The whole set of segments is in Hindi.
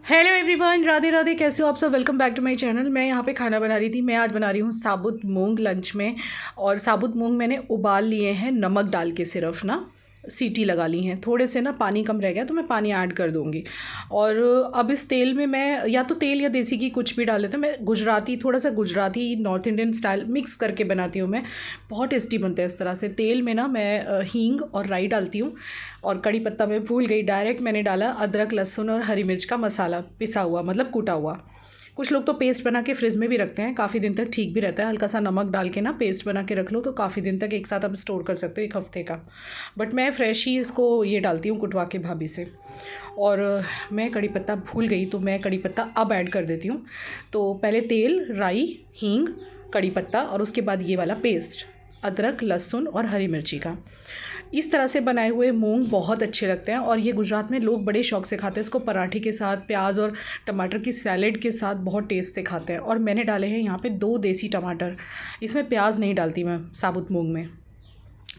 Hello everyone, Radhe Radhe. कैसे हो आप सब? Welcome back to my channel. मैं यहाँ पे खाना बना रही थी। मैं आज बना रही हूँ साबुत मूंग लंच में। और साबुत मूंग मैंने उबाल लिए हैं नमक डाल के, सिर्फ ना सीटी लगा ली हैं। थोड़े से ना पानी कम रह गया तो मैं पानी ऐड कर दूँगी। और अब इस तेल में मैं या तो तेल या देसी घी कुछ भी डाल लेते हैं। मैं गुजराती, थोड़ा सा Gujarati north Indian style mix करके बनाती हूँ मैं। बहुत टेस्टी बनता है इस तरह से। तेल में ना मैं हींग और राई डालती हूँ। और कड़ी पत्ता मैं भूल गई, डायरेक्ट मैंने डाला अदरक लहसुन और हरी मिर्च का मसाला पिसा हुआ, मतलब कूटा हुआ। कुछ लोग तो पेस्ट बना के फ्रिज में भी रखते हैं, काफ़ी दिन तक ठीक भी रहता है। हल्का सा नमक डाल के ना पेस्ट बना के रख लो तो काफ़ी दिन तक एक साथ आप स्टोर कर सकते हो, 1 हफ्ते का। बट मैं फ्रेश ही इसको ये डालती हूँ कुटवा के भाभी से। और मैं कड़ी पत्ता भूल गई तो मैं कड़ी पत्ता अब ऐड कर देती हूँ। तो पहले तेल, राई, हींग, कड़ी पत्ता और उसके बाद ये वाला पेस्ट अदरक लहसुन और हरी मिर्ची का। इस तरह से बनाए हुए मूंग बहुत अच्छे लगते हैं और ये गुजरात में लोग बड़े शौक से खाते हैं इसको। पराठे के साथ, प्याज और टमाटर की सैलेड के साथ बहुत टेस्ट से खाते हैं। और मैंने डाले हैं यहाँ पे 2 देसी टमाटर। इसमें प्याज नहीं डालती मैं साबुत मूंग में।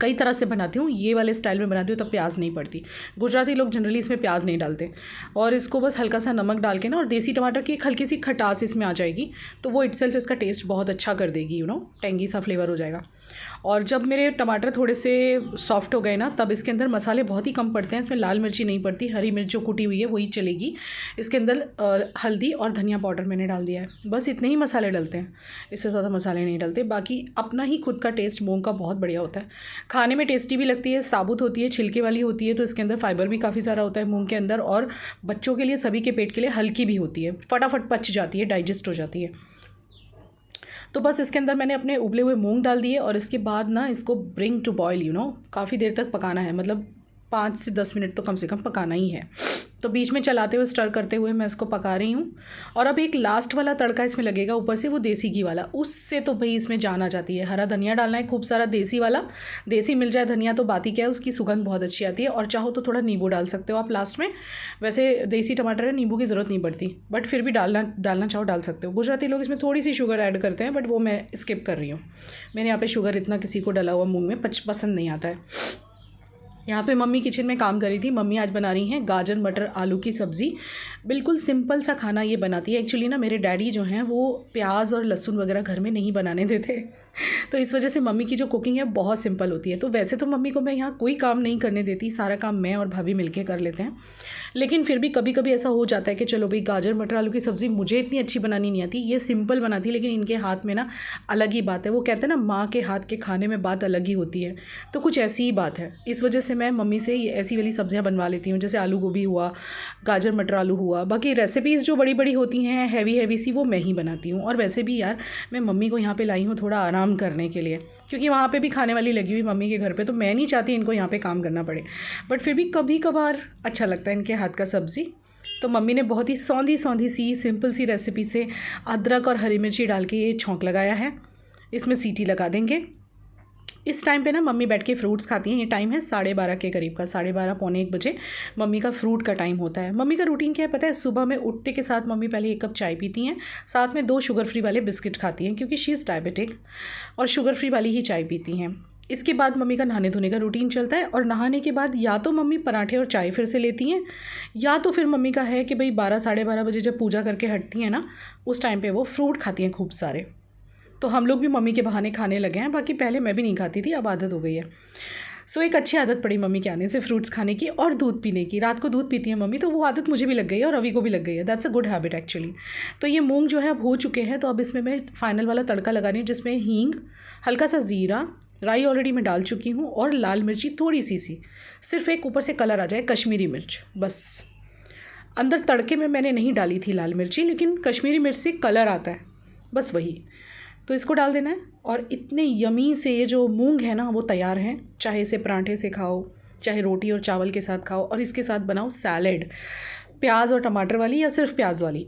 कई तरह से बनाती हूँ, ये वाले स्टाइल में बनाती हूँ तब प्याज नहीं पड़ती। गुजराती लोग जनरली इसमें प्याज नहीं डालते। और इसको बस हल्का सा नमक डाल के ना, और देसी टमाटर की एक हल्की सी खटास इसमें आ जाएगी तो वो इटसेल्फ इसका टेस्ट बहुत अच्छा कर देगी। टेंगी सा फ्लेवर हो जाएगा। और जब मेरे टमाटर थोड़े से सॉफ्ट हो गए ना, तब इसके अंदर मसाले बहुत ही कम पड़ते हैं। इसमें लाल मिर्ची नहीं पड़ती, हरी मिर्च जो कुटी हुई है वही चलेगी। इसके अंदर हल्दी और धनिया पाउडर मैंने डाल दिया है। बस इतने ही मसाले डलते हैं, इससे ज़्यादा मसाले नहीं डलते। बाकी अपना ही खुद का टेस्ट मूंग का बहुत बढ़िया होता है। खाने में टेस्टी भी लगती है, साबुत होती है, छिलके वाली होती है तो इसके अंदर फाइबर भी काफ़ी सारा होता है मूंग के अंदर। और बच्चों के लिए, सभी के पेट के लिए हल्की भी होती है, फटाफट पच जाती है, डाइजेस्ट हो जाती है। तो बस इसके अंदर मैंने अपने उबले हुए मूंग डाल दिए और इसके बाद ना इसको ब्रिंग टू बॉयल, काफ़ी देर तक पकाना है। मतलब 5 से 10 मिनट तो कम से कम पकाना ही है। तो बीच में चलाते हुए, स्टर करते हुए मैं इसको पका रही हूँ। और अब एक लास्ट वाला तड़का इसमें लगेगा ऊपर से, वो देसी घी वाला। उससे तो भाई इसमें जान आ जाती है। हरा धनिया डालना है खूब सारा, देसी वाला। देसी मिल जाए धनिया तो बात ही क्या है, उसकी सुगंध बहुत अच्छी आती है। और चाहो तो थोड़ा नींबू डाल सकते हो आप लास्ट में। वैसे देसी टमाटर है, नींबू की ज़रूरत नहीं पड़ती, बट फिर भी डालना चाहो डाल सकते हो। गुजराती लोग इसमें थोड़ी सी शुगर ऐड करते हैं, बट वो मैं स्किप कर रही हूँ। मैंने यहाँ पर शुगर इतना किसी को डला हुआ मूँग में पसंद नहीं आता है। यहाँ पे मम्मी किचन में काम कर रही थी। मम्मी आज बना रही हैं गाजर मटर आलू की सब्ज़ी। बिल्कुल सिंपल सा खाना ये बनाती है। एक्चुअली ना मेरे डैडी जो हैं वो प्याज और लहसुन वगैरह घर में नहीं बनाने देते तो इस वजह से मम्मी की जो कुकिंग है बहुत सिंपल होती है। तो वैसे तो मम्मी को मैं यहाँ कोई काम नहीं करने देती, सारा काम मैं और भाभी मिलके कर लेते हैं। लेकिन फिर भी कभी कभी ऐसा हो जाता है कि चलो भाई गाजर मटर आलू की सब्ज़ी मुझे इतनी अच्छी बनानी नहीं आती, ये सिंपल बनाती है, लेकिन इनके हाथ में ना अलग ही बात है। वो कहते हैं ना, माँ के हाथ के खाने में बात अलग ही होती है। तो कुछ ऐसी ही बात है। इस वजह से मैं मम्मी से ये ऐसी वाली सब्जियां बनवा लेती हूँ, जैसे आलू गोभी हुआ, गाजर मटर आलू हुआ। बाकी रेसिपीज़ जो बड़ी बड़ी होती हैं, हैवी सी, वो मैं ही बनाती हूँ। और वैसे भी यार मैं मम्मी को यहाँ पे लाई हूँ थोड़ा आराम करने के लिए, क्योंकि वहाँ पे भी खाने वाली लगी हुई मम्मी के घर पे, तो मैं नहीं चाहती इनको यहाँ पे काम करना पड़े। बट फिर भी कभी कभार अच्छा लगता है इनके हाथ का सब्ज़ी। तो मम्मी ने बहुत ही सौंधी सी सिंपल सी रेसिपी से अदरक और हरी मिर्ची डाल के ये छौंक लगाया है। इसमें सीटी लगा देंगे। इस टाइम पे ना मम्मी बैठ के फ्रूट्स खाती हैं। ये टाइम है 12:30 के करीब का, 12:30 पौने 1 बजे मम्मी का फ्रूट का टाइम होता है। मम्मी का रूटीन क्या है पता है? सुबह में उठते के साथ मम्मी पहले 1 कप चाय पीती हैं, साथ में 2 शुगर फ्री वाले बिस्किट खाती हैं, क्योंकि शी इज़ डायबिटिक और शुगर फ्री वाली ही चाय पीती हैं। इसके बाद मम्मी का नहाने धोने का रूटीन चलता है। और नहाने के बाद या तो मम्मी पराठे और चाय फिर से लेती हैं, या तो फिर मम्मी का है कि भाई 12 साढ़े 12 बजे जब पूजा करके हटती हैं ना, उस टाइम पे वो फ्रूट खाती हैं खूब सारे। तो हम लोग भी मम्मी के बहाने खाने लगे हैं। बाकी पहले मैं भी नहीं खाती थी, अब आदत हो गई है। सो एक अच्छी आदत पड़ी मम्मी के आने से, फ्रूट्स खाने की और दूध पीने की। रात को दूध पीती है मम्मी, तो वो आदत मुझे भी लग गई है और रवि को भी लग गई है। That's a good habit actually. तो ये मूंग जो है अब हो चुके हैं। तो अब इसमें मैं फाइनल वाला तड़का लगा रही हूँ, जिसमें हींग, हल्का सा ज़ीरा, राई ऑलरेडी मैं डाल चुकी हूँ, और लाल मिर्ची थोड़ी सी, सिर्फ एक ऊपर से कलर आ जाए, कश्मीरी मिर्च बस। अंदर तड़के में मैंने नहीं डाली थी लाल मिर्ची, लेकिन कश्मीरी मिर्च से कलर आता है, बस वही। तो इसको डाल देना है और इतने यमी से ये जो मूंग है ना वो तैयार हैं। चाहे इसे पराठे से खाओ, चाहे रोटी और चावल के साथ खाओ, और इसके साथ बनाओ सैलेड, प्याज और टमाटर वाली या सिर्फ प्याज वाली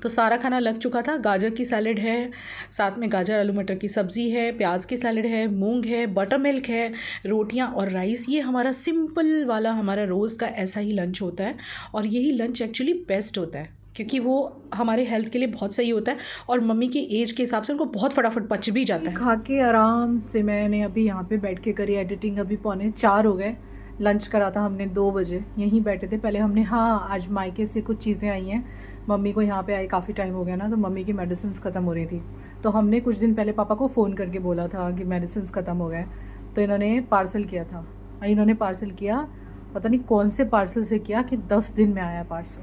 तो सारा खाना लग चुका था। गाजर की सैलेड है, साथ में गाजर आलू मटर की सब्ज़ी है, प्याज की सैलेड है, मूंग है, बटर मिल्क है, रोटियां और राइस। ये हमारा सिंपल वाला, हमारा रोज़ का ऐसा ही लंच होता है। और यही लंच एक्चुअली बेस्ट होता है, क्योंकि वो हमारे हेल्थ के लिए बहुत सही होता है। और मम्मी की एज के हिसाब से उनको बहुत फटाफट पच भी जाता है। खा के आराम से मैंने अभी यहाँ पे बैठ के करी एडिटिंग। अभी 3:45 हो गए। लंच करा था हमने 2 बजे, यहीं बैठे थे। पहले हमने आज मायके से कुछ चीज़ें आई हैं, मम्मी को यहाँ पे आए काफ़ी टाइम हो गया ना, तो मम्मी की मेडिसिन ख़त्म हो रही थी, तो हमने कुछ दिन पहले पापा को फ़ोन करके बोला था कि मेडिसिन ख़त्म हो गए, तो इन्होंने पार्सल किया था। इन्होंने पार्सल किया, पता नहीं कौन से पार्सल से किया कि 10 दिन में आया पार्सल,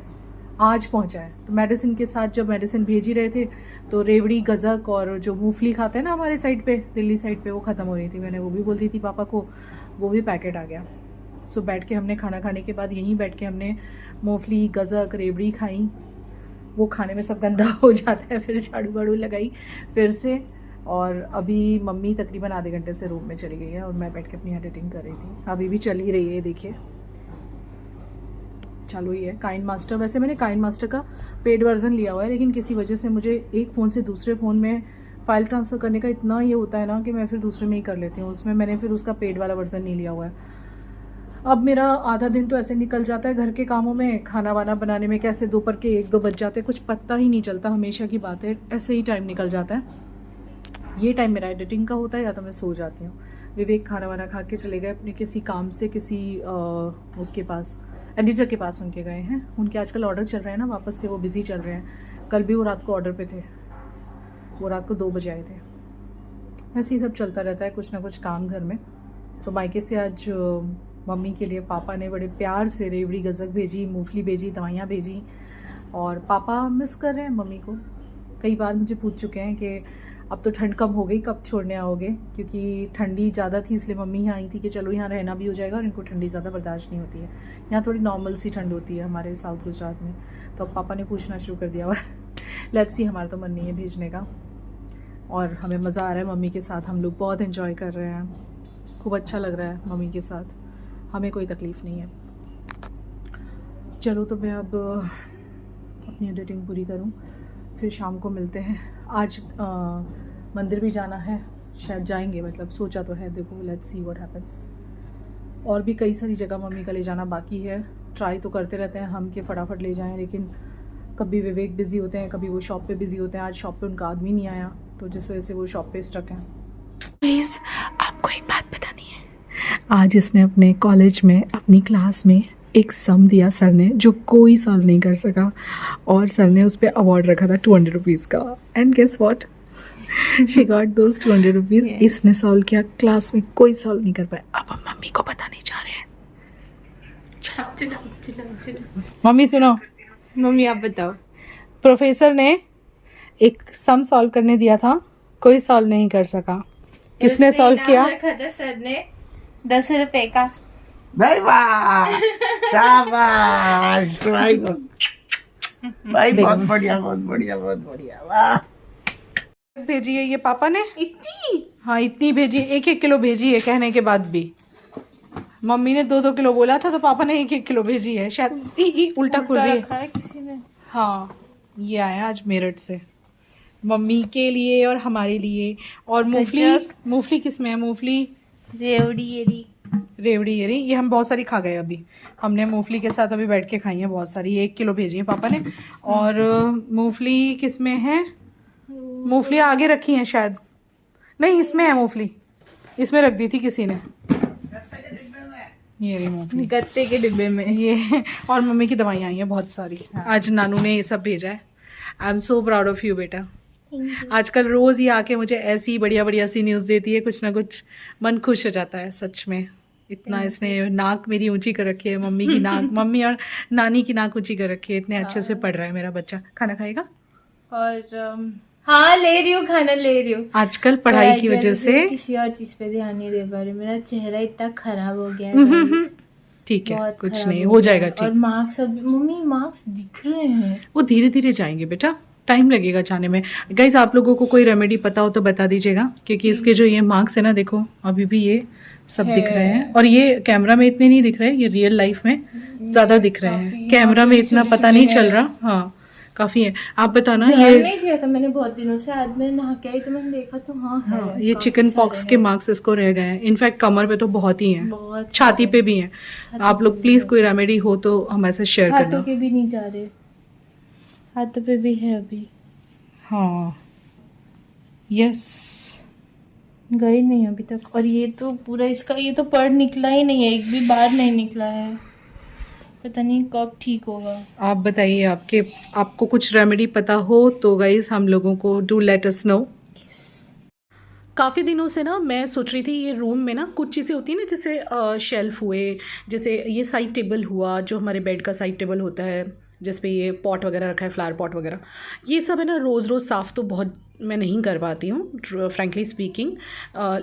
आज पहुंचा है। तो मेडिसिन के साथ जब मेडिसिन भेज ही रहे थे तो रेवड़ी, गज़क और जो मूंगफली खाते हैं ना हमारे साइड पे, दिल्ली साइड पे, वो ख़त्म हो रही थी। मैंने वो भी बोल दी थी पापा को, वो भी पैकेट आ गया। सो बैठ के हमने खाना खाने के बाद यहीं बैठ के हमने मूंगफली, गज़क, रेवड़ी खाई। वो खाने में सब गंदा हो जाता है, फिर झाड़ू वाड़ू लगाई फिर से। और अभी मम्मी तकरीबन आधे घंटे से रूम में चली गई है और मैं बैठ के अपनी एडिटिंग कर रही थी। अभी भी चल ही रही है, देखिए चालू ही है काइन मास्टर। वैसे मैंने काइन मास्टर का पेड वर्जन लिया हुआ है, लेकिन किसी वजह से मुझे एक फ़ोन से दूसरे फ़ोन में फ़ाइल ट्रांसफ़र करने का इतना ये होता है ना कि मैं फिर दूसरे में ही कर लेती हूँ। उसमें मैंने फिर उसका पेड वाला वर्जन नहीं लिया हुआ है। अब मेरा आधा दिन तो ऐसे निकल जाता है घर के कामों में, खाना वाना बनाने में, कैसे दोपहर के 1-2 बज जाते हैं, कुछ पता ही नहीं चलता। हमेशा की बात है, ऐसे ही टाइम निकल जाता है। ये टाइम मेरा एडिटिंग का होता है या तो मैं सो जाती हूँ। विवेक खाना वाना खा के चले गए अपने किसी काम से, किसी उसके पास, एडिटर के पास उनके गए हैं। उनके आजकल ऑर्डर चल रहे हैं ना वापस से, वो बिज़ी चल रहे हैं। कल भी वो रात को ऑर्डर पे थे, वो रात को 2 बजे आए थे। ऐसे ही सब चलता रहता है, कुछ ना कुछ काम घर में। तो मायके से आज मम्मी के लिए पापा ने बड़े प्यार से रेवड़ी, गज़क भेजी, मूंगफली भेजी, दवाइयाँ भेजी। और पापा मिस कर रहे हैं मम्मी को। कई बार मुझे पूछ चुके हैं कि अब तो ठंड कम हो गई, कब छोड़ने आओगे, क्योंकि ठंडी ज़्यादा थी इसलिए मम्मी यहाँ आई थी कि चलो यहाँ रहना भी हो जाएगा और इनको ठंडी ज़्यादा बर्दाश्त नहीं होती है। यहाँ थोड़ी नॉर्मल सी ठंड होती है हमारे साउथ गुजरात में। तो अब पापा ने पूछना शुरू कर दिया हुआ लेट्स सी, हमारा तो मन नहीं है भेजने का और हमें मज़ा आ रहा है मम्मी के साथ। हम लोग बहुत इन्जॉय कर रहे हैं, खूब अच्छा लग रहा है मम्मी के साथ, हमें कोई तकलीफ़ नहीं है। चलो तो मैं अब अपनी एडिटिंग पूरी करूं, फिर शाम को मिलते हैं। आज मंदिर भी जाना है, शायद जाएंगे, मतलब सोचा तो है, देखो लेट्स सी व्हाट हैपेंस। और भी कई सारी जगह मम्मी का ले जाना बाकी है। ट्राई तो करते रहते हैं हम कि फ़टाफट ले जाएं, लेकिन कभी विवेक बिज़ी होते हैं, कभी वो शॉप पे बिज़ी होते हैं। आज शॉप पे उनका आदमी नहीं आया, तो जिस वजह से वो शॉप पे स्टक हैं। प्लीज़ आपको एक बात बतानी है, आज इसने अपने कॉलेज में, अपनी क्लास में एक सम दिया सर ने, जो कोई सॉल्व नहीं कर सका, और सर ने उस पर अवार्ड रखा था 200 रुपीज़ का। And guess what, she got those 200 rupees. इसने सॉल्व किया, क्लास में कोई सॉल्व नहीं कर पाया। अब हम मम्मी को बताने जा रहे हैं। मम्मी सुनो, मम्मी आप बताओ। प्रोफेसर ने एक सम सॉल्व करने दिया था, कोई सॉल्व नहीं कर सका। किसने सॉल्व किया? रखा था सर ने 10 रुपए का। भाई वाह, शाबाश भाई, भाई बहुत बढ़िया, बहुत बढ़िया, बहुत बढ़िया, वाह। भेजी है ये पापा ने इतनी? हाँ इतनी भेजी, 1-1 किलो भेजी है कहने के बाद भी। मम्मी ने 2-2 किलो बोला था, तो पापा ने 1-1 किलो भेजी है। शायद उल्टा खुल रही है किसी ने। हाँ ये आया आज मेरठ से, मम्मी के लिए और हमारे लिए। और मूंगफली किस में है? मूंगफली रेवड़ी येरी, ये हम बहुत सारी खा गए अभी। हमने मूंगफली के साथ अभी बैठ के खाई है बहुत सारी, 1 किलो भेजी है पापा ने। और मूंगफली किस में है? मूंगफली आगे रखी हैं शायद, नहीं इसमें है मूंगफली, इसमें रख दी थी किसी ने। ये रही मूंगफली गत्ते के डिब्बे में ये। और मम्मी की दवाइयाँ आई हैं बहुत सारी। आज नानू ने ये सब भेजा है। I am so proud of you बेटा। आजकल रोज़ ही आके मुझे ऐसी बढ़िया बढ़िया सी न्यूज़ देती है, कुछ ना कुछ मन खुश हो जाता है सच में। इतना इसने नाक मेरी ऊंची कर रखी है, मम्मी की नाक, मम्मी और नानी की नाक ऊंची कर रखी है। इतने अच्छे से पढ़ रहा है मेरा बच्चा। खाना खाएगा? और हाँ ले रही हूँ, खाना ले रही हूँ। आजकल पढ़ाई की वजह से किसी और चीज पे ध्यान नहीं दे पा रही, मेरा चेहरा इतना खराब हो गया है। ठीक है, कुछ नहीं, हो जाएगा ठीक। और मार्क्स, मम्मी मार्क्स दिख रहे हैं, वो धीरे धीरे जाएंगे बेटा, टाइम लगेगा जाने में। गाइज आप लोगों को कोई रेमेडी पता हो तो बता दीजिएगा, क्योंकि इसके जो ये मार्क्स है ना, देखो अभी भी ये सब दिख रहे हैं। और ये कैमरा में इतने नहीं दिख रहे, ये रियल लाइफ में ज्यादा दिख रहे हैं, कैमरा में इतना पता नहीं चल रहा। हाँ काफी है। आप बताना, ये नहीं दिया था मैंने बहुत दिनों से, आज मैं नहा के आई तो मैंने देखा तो हाँ ये चिकन पॉक्स के मार्क्स इसको रह गए हैं। इनफैक्ट कमर पे तो बहुत ही हैं, छाती पे भी हैं। आप लोग प्लीज कोई रेमेडी हो तो हमारे साथ शेयर करना। हाथों के भी नहीं जा रहे, हाथों पे भी है अभी। हाँ यस गई नहीं अभी तक। और ये तो पूरा इसका ये तो पढ़ निकला ही नहीं है, एक भी बार नहीं निकला है, पता नहीं कब ठीक होगा। आप बताइए, आपको कुछ रेमेडी पता हो तो गाइज हम लोगों को डू लेट अस नो। काफ़ी दिनों से ना मैं सोच रही थी ये रूम में ना कुछ चीज़ें होती हैं ना, जैसे शेल्फ़ हुए, जैसे ये साइड टेबल हुआ जो हमारे बेड का साइड टेबल होता है जिस पे ये पॉट वगैरह रखा है, फ्लावर पॉट वगैरह, ये सब है ना रोज़ रोज़ साफ़ तो बहुत मैं नहीं कर पाती हूँ फ्रैंकली स्पीकिंग।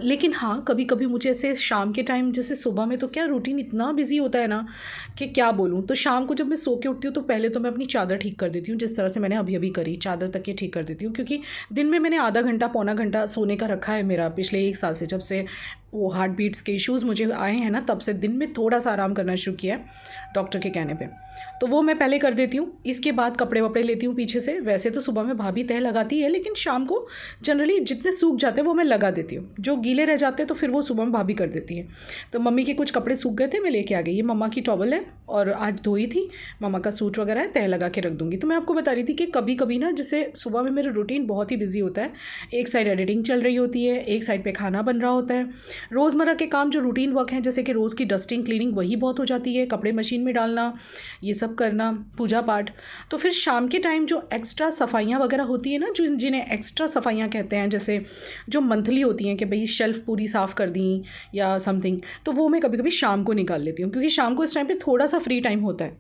लेकिन हाँ कभी कभी मुझे ऐसे शाम के टाइम, जैसे सुबह में तो क्या रूटीन इतना बिजी होता है ना कि क्या बोलूँ। तो शाम को जब मैं सो के उठती हूँ तो पहले तो मैं अपनी चादर ठीक कर देती हूँ, जिस तरह से मैंने अभी अभी करी, चादर तक ये ठीक कर देती हूँ, क्योंकि दिन में मैंने आधा घंटा पौना घंटा सोने का रखा है मेरा पिछले 1 साल से, जब से वो हार्ट बीट्स के इश्यूज़ मुझे आए हैं ना, तब से दिन में थोड़ा सा आराम करना शुरू किया है डॉक्टर के कहने पे। तो वो मैं पहले कर देती हूँ। इसके बाद कपड़े वपड़े लेती हूँ पीछे से। वैसे तो सुबह में भाभी तह लगाती है, लेकिन शाम को जनरली जितने सूख जाते हैं वो मैं लगा देती हूँ, जो गीले रह जाते हैं तो फिर वो सुबह में भाभी कर देती है। तो मम्मी के कुछ कपड़े सूख गए थे, मैं लेके आ गई। ये मम्मा की टॉवल है और आज धोई थी, मम्मा का सूट वगैरह है, तह लगा के रख दूँगी। तो मैं आपको बता रही थी कि कभी कभी ना जैसे सुबह में मेरा रूटीन बहुत ही बिजी होता है, एक साइड एडिटिंग चल रही होती है, एक साइड पे खाना बन रहा होता है, रोज़मर्रा के काम जो रूटीन वर्क हैं जैसे कि रोज़ की डस्टिंग क्लीनिंग वही बहुत हो जाती है, कपड़े मशीन में डालना, ये सब करना, पूजा पाठ। तो फिर शाम के टाइम जो एक्स्ट्रा सफाइयाँ वगैरह होती है ना, जो जिन्हें एक्स्ट्रा सफाइयाँ कहते हैं, जैसे जो मंथली होती हैं कि भाई शेल्फ़ पूरी साफ़ कर दी या समथिंग, तो वो मैं कभी कभी शाम को निकाल लेती हूँ, क्योंकि शाम को इस टाइम पे थोड़ा सा फ्री टाइम होता है।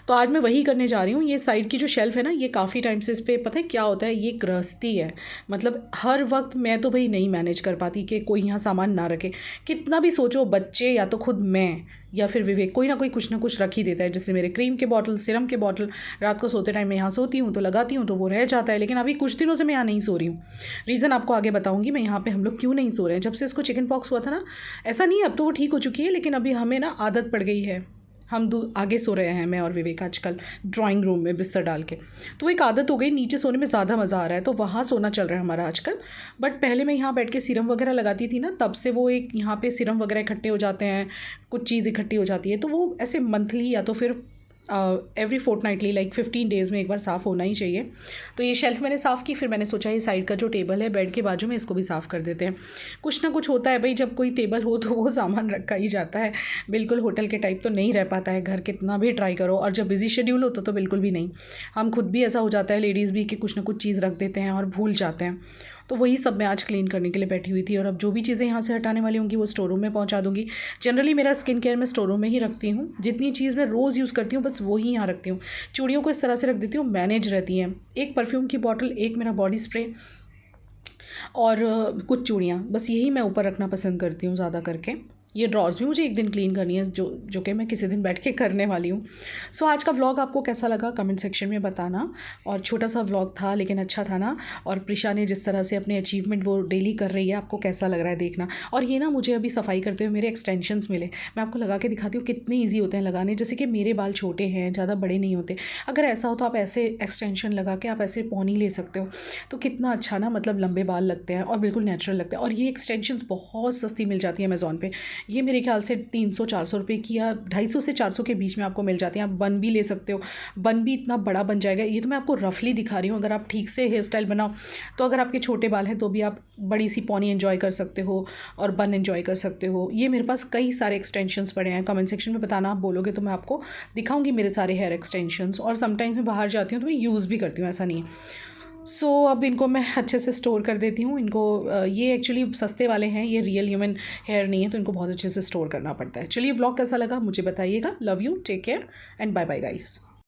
तो आज मैं वही करने जा रही हूँ। ये साइड की जो शेल्फ़ है ना, ये काफ़ी टाइम से इस पर पता है क्या होता है, ये गृहस्थी है, मतलब हर वक्त मैं तो भाई नहीं मैनेज कर पाती कि कोई यहाँ सामान ना रखे। कितना भी सोचो, बच्चे या तो खुद मैं या फिर विवेक, कोई ना कोई कुछ ना कुछ रख ही देता है। जैसे मेरे क्रीम के बॉटल, सिरम के बॉटल, रात को सोते टाइम मैं यहाँ सोती हूँ तो लगाती हूँ तो वो रह जाता है। लेकिन अभी कुछ दिनों से मैं यहाँ नहीं सो रही हूँ। रीज़न आपको आगे बताऊँगी मैं यहाँ पे हम लोग क्यों नहीं सो रहे हैं। जब से इसको चिकन पॉक्स हुआ था ना, ऐसा नहीं है अब तो वो ठीक हो चुकी है, लेकिन अभी हमें ना आदत पड़ गई है, हम आगे सो रहे हैं मैं और विवेक आजकल ड्राइंग रूम में बिस्तर डाल के। तो एक आदत हो गई, नीचे सोने में ज़्यादा मज़ा आ रहा है, तो वहाँ सोना चल रहा है हमारा आजकल। बट पहले मैं यहाँ बैठ के सीरम वगैरह लगाती थी ना, तब से वो एक यहाँ पे सीरम वगैरह इकट्ठे हो जाते हैं, कुछ चीज़ इकट्ठी हो जाती है, तो वो ऐसे मंथली या तो फिर एवरी फोर्टनाइटली लाइक 15 डेज़ में एक बार साफ़ होना ही चाहिए। तो ये शेल्फ़ मैंने साफ़ की, फिर मैंने सोचा ये साइड का जो टेबल है बेड के बाजू में, इसको भी साफ़ कर देते हैं। कुछ ना कुछ होता है भाई, जब कोई टेबल हो तो वो सामान रखा ही जाता है। बिल्कुल होटल के टाइप तो नहीं रह पाता है घर, कितना भी ट्राई करो। और जब बिजी शेड्यूल हो तो बिल्कुल भी नहीं। हम खुद भी ऐसा हो जाता है, लेडीज़ भी, कि कुछ ना कुछ चीज़ रख देते हैं और भूल जाते हैं। तो वही सब मैं आज क्लीन करने के लिए बैठी हुई थी। और अब जो भी चीज़ें यहाँ से हटाने वाली होंगी वो स्टोर रूम में पहुँचा दूँगी। जनरली मेरा स्किन केयर मैं स्टोर रूम में ही रखती हूँ। जितनी चीज़ मैं रोज़ यूज़ करती हूँ बस वही यहाँ रखती हूँ। चूड़ियों को इस तरह से रख देती हूँ, मैनेज रहती हैं। एक परफ्यूम की बॉटल, एक मेरा बॉडी स्प्रे और कुछ चूड़ियाँ, बस यही मैं ऊपर रखना पसंद करती हूँ ज़्यादा करके। ये ड्रॉर्स भी मुझे एक दिन क्लीन करनी है, जो कि मैं किसी दिन बैठ के करने वाली हूँ। सो आज का व्लॉग आपको कैसा लगा कमेंट सेक्शन में बताना। और छोटा सा व्लॉग था लेकिन अच्छा था ना। और प्रिशा ने जिस तरह से अपने अचीवमेंट वो डेली कर रही है, आपको कैसा लग रहा है देखना। और ये ना मुझे अभी सफाई करते हुए मेरे एक्सटेंशंस मिले, मैं आपको लगा के दिखाती हूँ कितने ईजी होते हैं लगाने। जैसे कि मेरे बाल छोटे हैं, ज़्यादा बड़े नहीं होते। अगर ऐसा हो तो आप ऐसे एक्सटेंशन लगा के आप ऐसे पौनी ले सकते हो, तो कितना अच्छा ना, मतलब लंबे बाल लगते हैं और बिल्कुल नेचुरल लगते हैं। और ये एक्सटेंशंस बहुत सस्ती मिल जाती है अमेज़ॉन पे। ये मेरे ख्याल से 300-400 रुपये की या 250 से 400 के बीच में आपको मिल जाती हैं। आप बन भी ले सकते हो, बन भी इतना बड़ा बन जाएगा। ये तो मैं आपको रफली दिखा रही हूँ, अगर आप ठीक से हेयर स्टाइल बनाओ तो अगर आपके छोटे बाल हैं तो भी आप बड़ी सी पौनी एंजॉय कर सकते हो और बन एंजॉय कर सकते हो। ये मेरे पास कई सारे एक्सटेंशंस पड़े हैं, कमेंट सेक्शन में बताना, आप बोलोगे तो मैं आपको दिखाऊंगी मेरे सारे हेयर एक्सटेंशंस। और समटाइम्स मैं बाहर जाती हूँ तो मैं यूज़ भी करती हूँ, ऐसा नहीं है। सो अब इनको मैं अच्छे से स्टोर कर देती हूँ। इनको ये एक्चुअली सस्ते वाले हैं, ये रियल ह्यूमन हेयर नहीं है, तो इनको बहुत अच्छे से स्टोर करना पड़ता है। चलिए व्लॉग कैसा लगा मुझे बताइएगा। Love you, take care and bye bye guys.